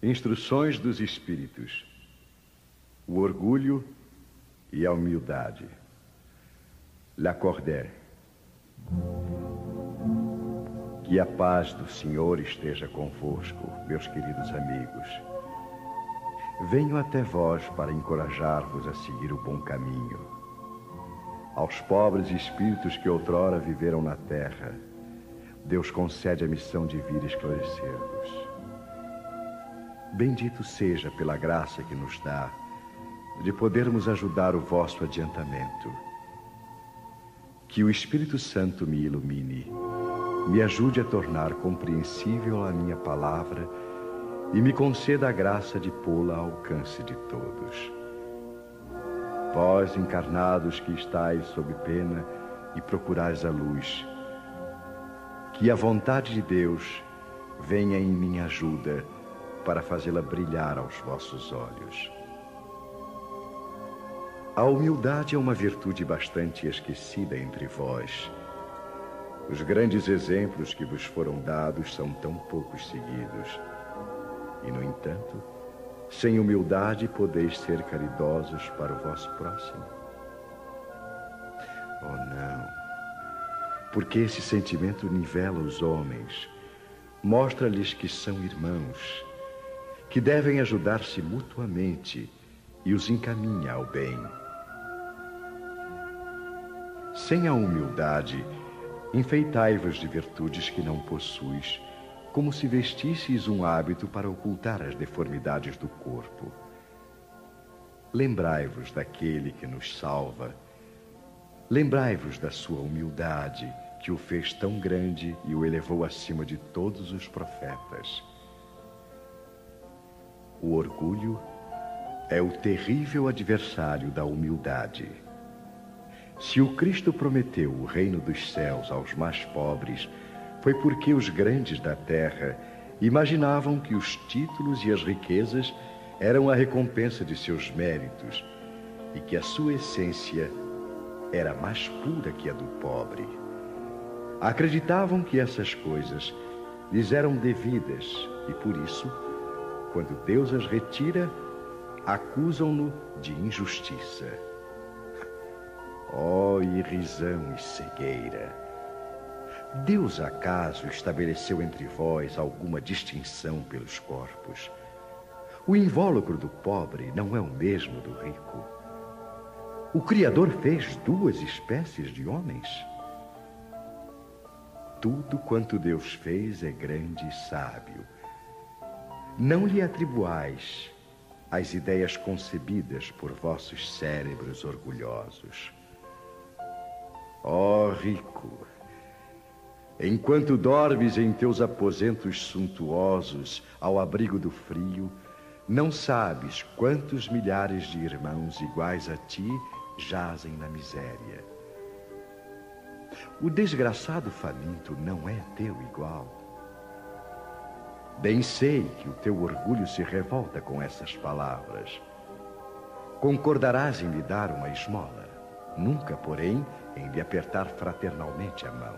Instruções dos Espíritos: o orgulho e a humildade. Lacordaire. Que a paz do Senhor esteja convosco, meus queridos amigos. Venho até vós para encorajar-vos a seguir o bom caminho. Aos pobres espíritos que outrora viveram na terra, Deus concede a missão de vir esclarecer-vos. Bendito seja pela graça que nos dá de podermos ajudar o vosso adiantamento. Que o Espírito Santo me ilumine, me ajude a tornar compreensível a minha palavra e me conceda a graça de pô-la ao alcance de todos. Vós, encarnados que estáis sob pena e procurais a luz, que a vontade de Deus venha em minha ajuda para fazê-la brilhar aos vossos olhos. A humildade é uma virtude bastante esquecida entre vós. Os grandes exemplos que vos foram dados são tão poucos seguidos. E, no entanto, sem humildade podeis ser caridosos para o vosso próximo. Oh, não! Porque esse sentimento nivela os homens, mostra-lhes que são irmãos, que devem ajudar-se mutuamente e os encaminha ao bem. Sem a humildade, enfeitai-vos de virtudes que não possuis, como se vestisseis um hábito para ocultar as deformidades do corpo. Lembrai-vos daquele que nos salva. Lembrai-vos da sua humildade, que o fez tão grande e o elevou acima de todos os profetas. O orgulho é o terrível adversário da humildade. Se o Cristo prometeu o reino dos céus aos mais pobres, foi porque os grandes da terra imaginavam que os títulos e as riquezas eram a recompensa de seus méritos e que a sua essência era mais pura que a do pobre. Acreditavam que essas coisas lhes eram devidas e, por isso, quando Deus as retira, acusam-no de injustiça. Ó irrisão e cegueira! Deus acaso estabeleceu entre vós alguma distinção pelos corpos? O invólucro do pobre não é o mesmo do rico. O Criador fez duas espécies de homens. Tudo quanto Deus fez é grande e sábio. Não lhe atribuais as ideias concebidas por vossos cérebros orgulhosos. Ó rico! Enquanto dormes em teus aposentos suntuosos, ao abrigo do frio, não sabes quantos milhares de irmãos iguais a ti jazem na miséria. O desgraçado faminto não é teu igual. Bem sei que o teu orgulho se revolta com essas palavras. Concordarás em lhe dar uma esmola, nunca, porém, em lhe apertar fraternalmente a mão.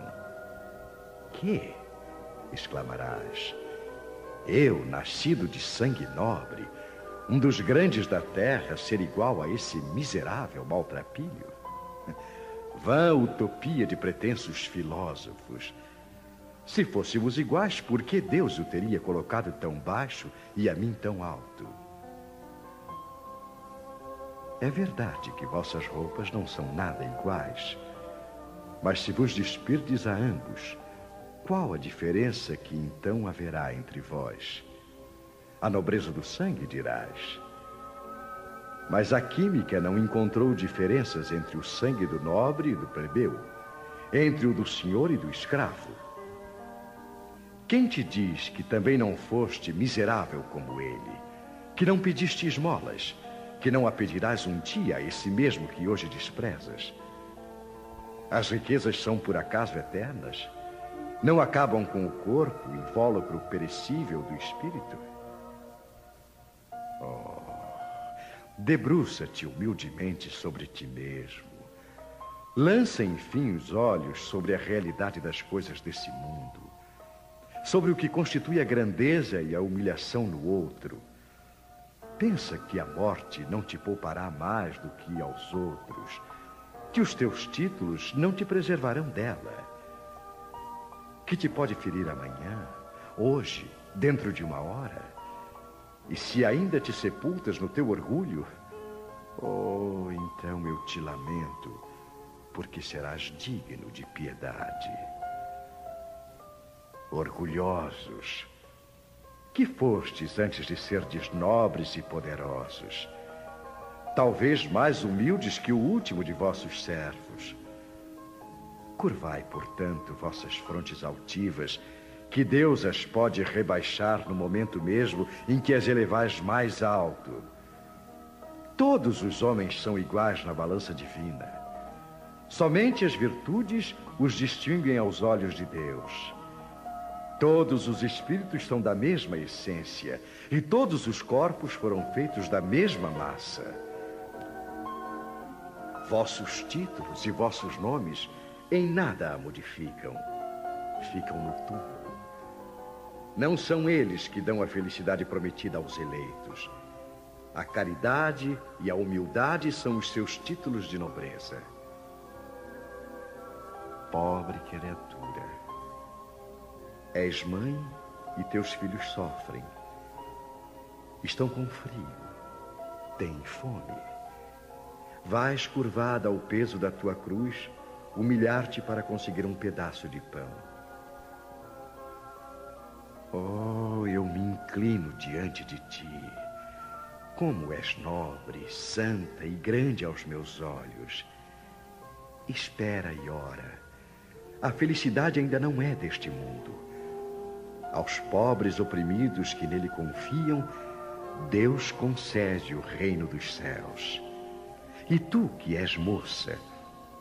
Que? Exclamarás. Eu, nascido de sangue nobre, um dos grandes da terra, ser igual a esse miserável maltrapilho? Vã utopia de pretensos filósofos. Se fôssemos iguais, por que Deus o teria colocado tão baixo e a mim tão alto? É verdade que vossas roupas não são nada iguais, mas se vos despirdes a ambos, qual a diferença que então haverá entre vós? A nobreza do sangue, dirás. Mas a química não encontrou diferenças entre o sangue do nobre e do plebeu, entre o do senhor e do escravo. Quem te diz que também não foste miserável como ele, que não pediste esmolas, que não a pedirás um dia a esse mesmo que hoje desprezas? As riquezas são por acaso eternas? Não acabam com o corpo, invólucro perecível do espírito? Oh, debruça-te humildemente sobre ti mesmo. Lança, enfim, os olhos sobre a realidade das coisas desse mundo. sobre o que constitui a grandeza e a humilhação no outro. Pensa que a morte não te poupará mais do que aos outros, que os teus títulos não te preservarão dela, que te pode ferir amanhã, hoje, dentro de uma hora. E se ainda te sepultas no teu orgulho, oh, então eu te lamento, porque serás digno de piedade. Orgulhosos, que fostes antes de serdes nobres e poderosos, talvez mais humildes que o último de vossos servos. Curvai, portanto, vossas frontes altivas, que Deus as pode rebaixar no momento mesmo em que as elevais mais alto. Todos os homens são iguais na balança divina. Somente as virtudes os distinguem aos olhos de Deus. Todos os espíritos são da mesma essência, e todos os corpos foram feitos da mesma massa. Vossos títulos e vossos nomes em nada a modificam. Ficam no túmulo. Não são eles que dão a felicidade prometida aos eleitos. A caridade e a humildade são os seus títulos de nobreza. Pobre criatura, és mãe e teus filhos sofrem. Estão com frio, têm fome. Vais curvada ao peso da tua cruz, humilhar-te para conseguir um pedaço de pão. Oh, eu me inclino diante de ti. Como és nobre, santa e grande aos meus olhos. Espera e ora. A felicidade ainda não é deste mundo. Aos pobres oprimidos que nele confiam, Deus concede o reino dos céus. E tu, que és moça,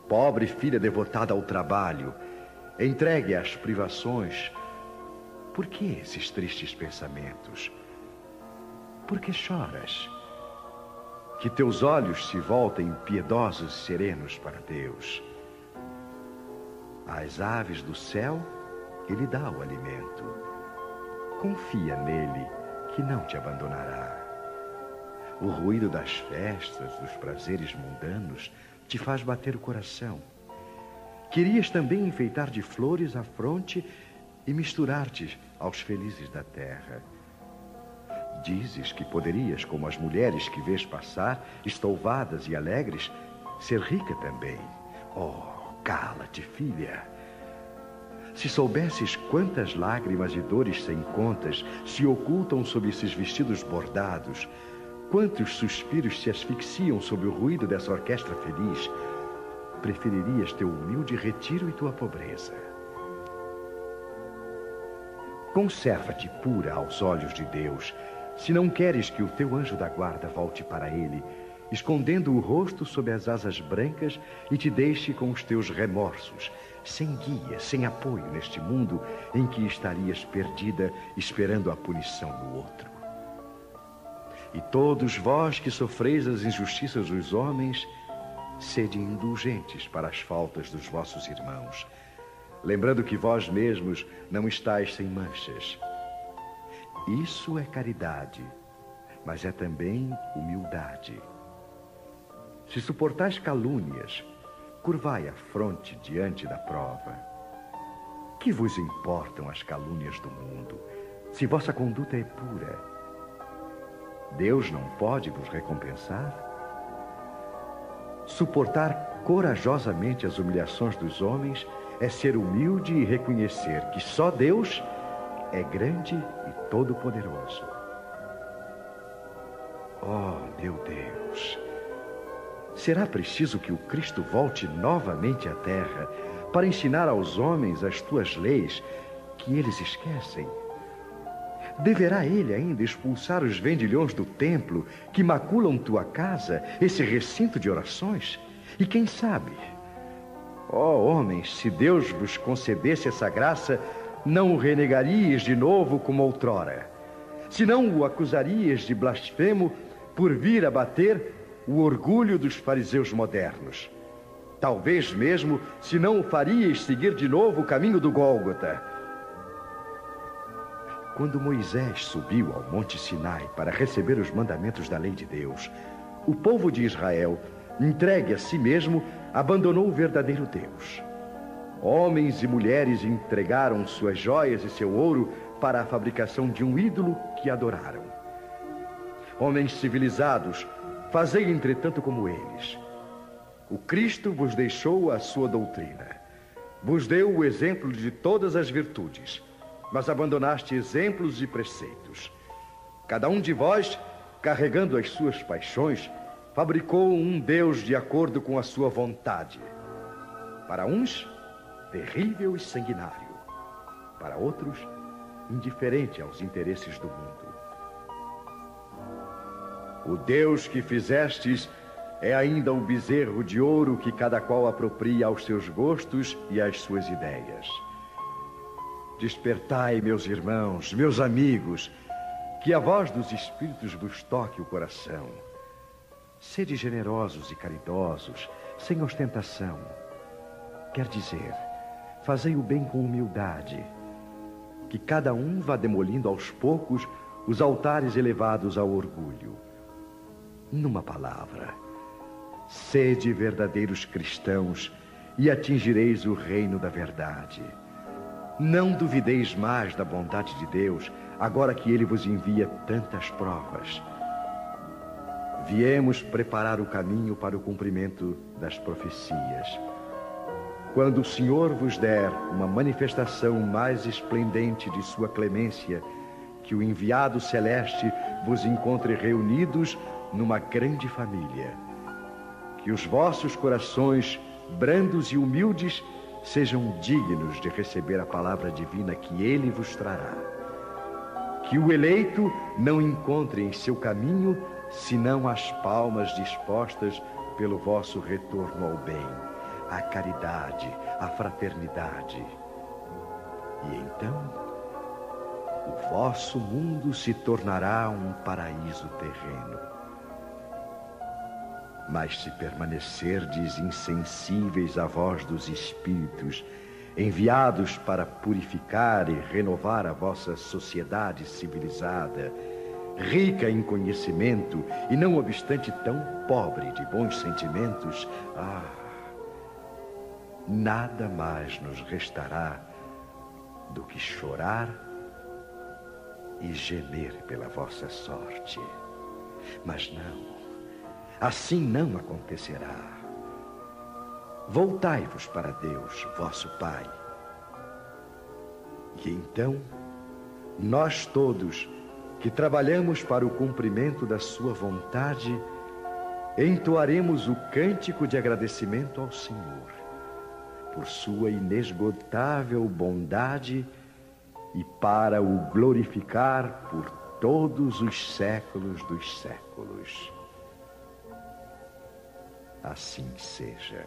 pobre filha devotada ao trabalho, entregue às privações, por que esses tristes pensamentos? Por que choras? Que teus olhos se voltem piedosos e serenos para Deus. Às aves do céu, Ele dá o alimento. Confia nele, que não te abandonará. O ruído das festas, dos prazeres mundanos, te faz bater o coração. Querias também enfeitar de flores a fronte e misturar-te aos felizes da terra. Dizes que poderias, como as mulheres que vês passar, estouvadas e alegres, ser rica também. Oh, cala-te, filha. Se soubesses quantas lágrimas e dores sem contas se ocultam sob esses vestidos bordados, quantos suspiros se asfixiam sob o ruído dessa orquestra feliz, preferirias teu humilde retiro e tua pobreza. Conserva-te pura aos olhos de Deus, se não queres que o teu anjo da guarda volte para ele, escondendo o rosto sob as asas brancas e te deixe com os teus remorsos, sem guia, sem apoio neste mundo em que estarias perdida, esperando a punição do outro. E todos vós que sofreis as injustiças dos homens, sede indulgentes para as faltas dos vossos irmãos, lembrando que vós mesmos não estáis sem manchas. Isso é caridade, mas é também humildade. Se suportais calúnias, curvai a fronte diante da prova. Que vos importam as calúnias do mundo, se vossa conduta é pura? Deus não pode vos recompensar? Suportar corajosamente as humilhações dos homens é ser humilde e reconhecer que só Deus é grande e todo-poderoso. Oh, meu Deus! Será preciso que o Cristo volte novamente à terra para ensinar aos homens as tuas leis que eles esquecem? Deverá ele ainda expulsar os vendilhões do templo que maculam tua casa, esse recinto de orações? E quem sabe, ó homens, se Deus vos concedesse essa graça, não o renegarias de novo como outrora? Se não o acusarias de blasfemo por vir abater o orgulho dos fariseus modernos? Talvez mesmo se não o farias seguir de novo o caminho do Gólgota. Quando Moisés subiu ao Monte Sinai para receber os mandamentos da lei de Deus, o povo de Israel, entregue a si mesmo, abandonou o verdadeiro Deus. Homens e mulheres entregaram suas joias e seu ouro para a fabricação de um ídolo que adoraram. Homens civilizados, fazei entretanto como eles. O Cristo vos deixou a sua doutrina, vos deu o exemplo de todas as virtudes, mas abandonaste exemplos e preceitos. Cada um de vós, carregando as suas paixões, fabricou um Deus de acordo com a sua vontade. Para uns, terrível e sanguinário. Para outros, indiferente aos interesses do mundo. O Deus que fizestes é ainda o bezerro de ouro que cada qual apropria aos seus gostos e às suas ideias. Despertai, meus irmãos, meus amigos, que a voz dos Espíritos vos toque o coração. Sede generosos e caridosos, sem ostentação. Quer dizer, fazei o bem com humildade, que cada um vá demolindo aos poucos os altares elevados ao orgulho. Numa palavra, sede verdadeiros cristãos e atingireis o reino da verdade. Não duvideis mais da bondade de Deus, agora que Ele vos envia tantas provas. Viemos preparar o caminho para o cumprimento das profecias. Quando o Senhor vos der uma manifestação mais esplendente de sua clemência, que o enviado celeste vos encontre reunidos numa grande família. Que os vossos corações, brandos e humildes, sejam dignos de receber a palavra divina que Ele vos trará. Que o eleito não encontre em seu caminho senão as palmas dispostas pelo vosso retorno ao bem, à caridade, à fraternidade. E então, o vosso mundo se tornará um paraíso terreno. Mas se permanecerdes insensíveis à voz dos Espíritos, enviados para purificar e renovar a vossa sociedade civilizada, rica em conhecimento e não obstante tão pobre de bons sentimentos, nada mais nos restará do que chorar e gemer pela vossa sorte. Mas não. Assim não acontecerá. Voltai-vos para Deus, vosso Pai. E então, nós todos, que trabalhamos para o cumprimento da sua vontade, entoaremos o cântico de agradecimento ao Senhor, por sua inesgotável bondade e para o glorificar por todos os séculos dos séculos. Assim seja.